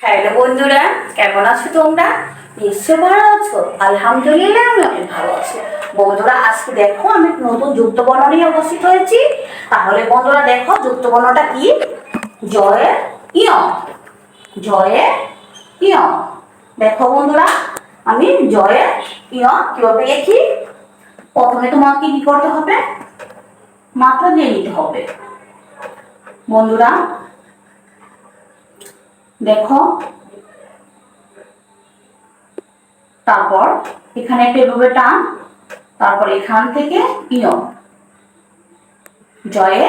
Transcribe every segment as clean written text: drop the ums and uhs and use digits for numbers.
Hello বন্ধুরা, কেমন আছো তোমরা? নিশ্চয় ভালো আছো। আলহামদুলিল্লাহ আমি অনেক ভালো আছি। বন্ধুরা, আজকে দেখো আমি নতুন যুক্ত বর্ণ নিয়ে উপস্থিত হয়েছি। তাহলে বন্ধুরা দেখো, যুক্ত বর্ণটা কি? জয়ে ইয়, জয়ে ইয়। দেখো বন্ধুরা, আমি জয়ে ইয় কিভাবে লিখি। প্রথমে তোমাকে কি করতে হবে? মাত্রা দিয়ে নিতে হবে। বন্ধুরা দেখো, তারপর এখানে একটা এভাবে টান, তারপর এখান থেকে ইয়, জয়ে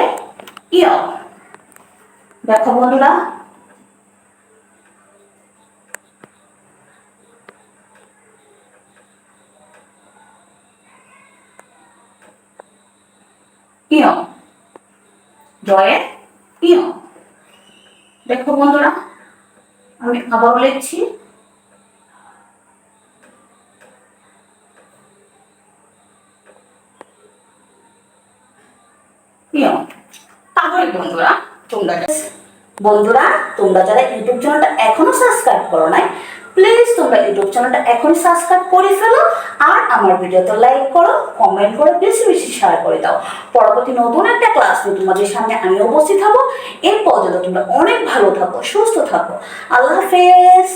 ইয়। দেখো বন্ধুরা, ইয়, জয়ে ইয়। দেখো বন্ধুরা, আমি আবার লিখছি। তাহলে বন্ধুরা তোমরা যারা ইউটিউব চ্যানেলটা এখনো সাবস্ক্রাইব করো নাই, প্লিজ তোমরা ইউটিউব চ্যানেলটা এখনই সাবস্ক্রাইব করে ফেলো। আর আমার ভিডিওতে লাইক করো, কমেন্ট করো, বেশি বেশি শেয়ার করে দাও। পরবর্তী নতুন একটা ক্লাস নিয়ে তোমাদের সামনে আমি উপস্থিত হবো। এর পর্যন্ত তোমরা অনেক ভালো থাকো, সুস্থ থাকো। আল্লাহ হাফেজ।